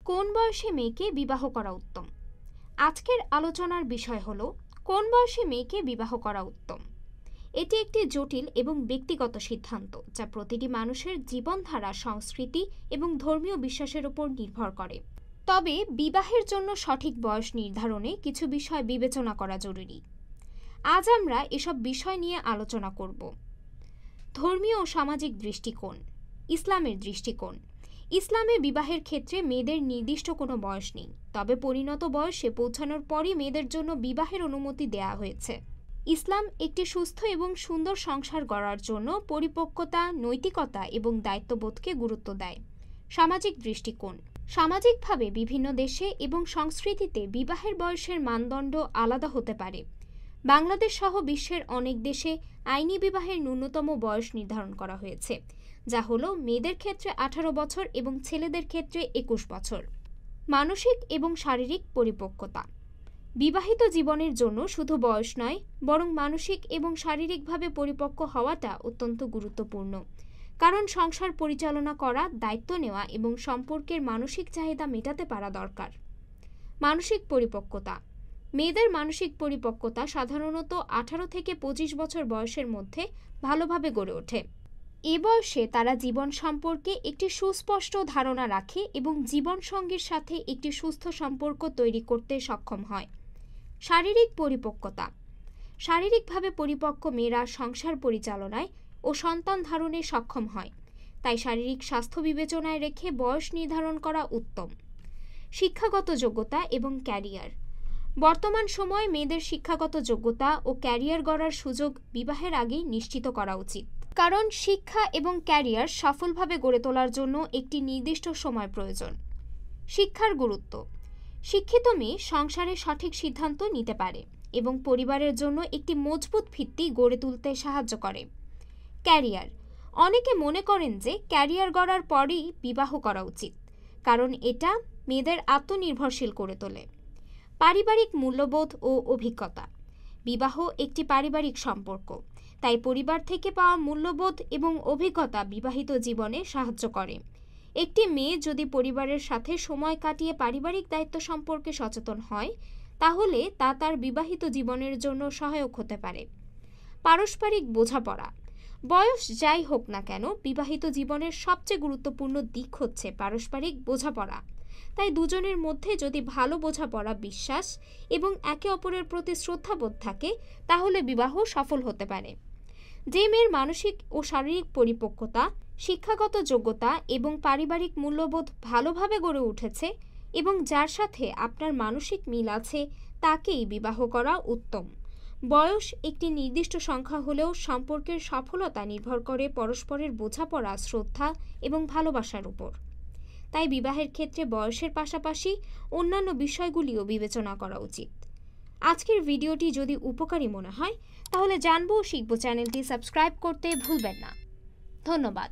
কোন বয়সে মেয়েকে বিবাহ করা উত্তম? আজকের আলোচনার বিষয় হলো কোন বয়সে মেয়েকে বিবাহ করা উত্তম। এটি একটি জটিল এবং ব্যক্তিগত সিদ্ধান্ত যা প্রতিটি মানুষের জীবনধারা, সংস্কৃতি এবং ধর্মীয় বিশ্বাসের উপর নির্ভর করে। তবে বিবাহের জন্য সঠিক বয়স নির্ধারণে কিছু বিষয় বিবেচনা করা জরুরি। আজ আমরা এসব বিষয় নিয়ে আলোচনা করব। ধর্মীয় ও সামাজিক দৃষ্টিকোণ। ইসলামের দৃষ্টিকোণ। ইসলামে বিবাহের ক্ষেত্রে মেয়েদের নির্দিষ্ট কোনো বয়স নেই, তবে পরিণত বয়সে পৌঁছানোর পরই মেয়েদের জন্য বিবাহের অনুমতি দেয়া হয়েছে। ইসলাম একটি সুস্থ এবং সুন্দর সংসার গড়ার জন্য পরিপক্কতা, নৈতিকতা এবং দায়িত্ববোধকে গুরুত্ব দেয়। সামাজিক দৃষ্টিকোণ। সামাজিকভাবে বিভিন্ন দেশে এবং সংস্কৃতিতে বিবাহের বয়সের মানদণ্ড আলাদা হতে পারে। বাংলাদেশ সহ বিশ্বের অনেক দেশে আইনি বিবাহের ন্যূনতম বয়স নির্ধারণ করা হয়েছে, যা হলো মেয়েদের ক্ষেত্রে 18 বছর এবং ছেলেদের ক্ষেত্রে 21 বছর। মানসিক এবং শারীরিক পরিপক্কতা। বিবাহিত জীবনের জন্য শুধু বয়স নয়, বরং মানসিক এবং শারীরিকভাবে পরিপক্ক হওয়াটা অত্যন্ত গুরুত্বপূর্ণ, কারণ সংসার পরিচালনা করা, দায়িত্ব নেওয়া এবং সম্পর্কের মানসিক চাহিদা মেটাতে পারা দরকার। মানসিক পরিপক্কতা। মেয়েদের মানসিক পরিপক্কতা সাধারণত 18 থেকে 25 বছর বয়সের মধ্যে ভালোভাবে গড়ে ওঠে। এ বয়সে তারা জীবন সম্পর্কে একটি সুস্পষ্ট ধারণা রাখে এবং জীবনসঙ্গীর সাথে একটি সুস্থ সম্পর্ক তৈরি করতে সক্ষম হয়। শারীরিক পরিপক্কতা। শারীরিকভাবে পরিপক্ক মেয়েরা সংসার পরিচালনায় ও সন্তান ধারণে সক্ষম হয়, তাই শারীরিক স্বাস্থ্য বিবেচনায় রেখে বয়স নির্ধারণ করা উত্তম। শিক্ষাগত যোগ্যতা এবং ক্যারিয়ার। বর্তমান সময়ে মেয়েদের শিক্ষাগত যোগ্যতা ও ক্যারিয়ার গড়ার সুযোগ বিবাহের আগেই নিশ্চিত করা উচিত, কারণ শিক্ষা এবং ক্যারিয়ার সফলভাবে গড়ে তোলার জন্য একটি নির্দিষ্ট সময় প্রয়োজন। শিক্ষার গুরুত্ব। শিক্ষিত মেয়ে সংসারে সঠিক সিদ্ধান্ত নিতে পারে এবং পরিবারের জন্য একটি মজবুত ভিত্তি গড়ে তুলতে সাহায্য করে। ক্যারিয়ার। অনেকে মনে করেন যে ক্যারিয়ার গড়ার পরই বিবাহ করা উচিত, কারণ এটা মেয়েদের আত্মনির্ভরশীল করে তোলে। পারিবারিক মূল্যবোধ ও অভিজ্ঞতা। বিবাহ একটি পারিবারিক সম্পর্ক, তাই পরিবার থেকে পাওয়া মূল্যবোধ এবং অভিজ্ঞতা বিবাহিত জীবনে সাহায্য করে। একটি মেয়ে যদি পরিবারের সাথে সময় কাটিয়ে পারিবারিক দায়িত্ব সম্পর্কে সচেতন হয়, তাহলে তা তার বিবাহিত জীবনের জন্য সহায়ক হতে পারে। পারস্পরিক বোঝাপড়া। বয়স যাই হোক না কেন, বিবাহিত জীবনের সবচেয়ে গুরুত্বপূর্ণ দিক হচ্ছে পারস্পরিক বোঝাপড়া। তাই দুজনের মধ্যে যদি ভালো বোঝাপড়া, বিশ্বাস এবং একে অপরের প্রতি শ্রদ্ধাবোধ থাকে, তাহলে বিবাহ সফল হতে পারে। যে মেয়ের মানসিক ও শারীরিক পরিপক্কতা, শিক্ষাগত যোগ্যতা এবং পারিবারিক মূল্যবোধ ভালোভাবে গড়ে উঠেছে এবং যার সাথে আপনার মানসিক মিল আছে, তাকেই বিবাহ করা উত্তম। বয়স একটি নির্দিষ্ট সংখ্যা হলেও সম্পর্কের সফলতা নির্ভর করে পরস্পরের বোঝাপড়া, শ্রদ্ধা এবং ভালোবাসার উপর। তাই বিবাহের ক্ষেত্রে বয়সের পাশাপাশি অন্যান্য বিষয়গুলিও বিবেচনা করা উচিত। আজকের ভিডিওটি যদি উপকারী মনে হয়, তাহলে জানবো ও শিখবো চ্যানেলটি সাবস্ক্রাইব করতে ভুলবেন না। ধন্যবাদ।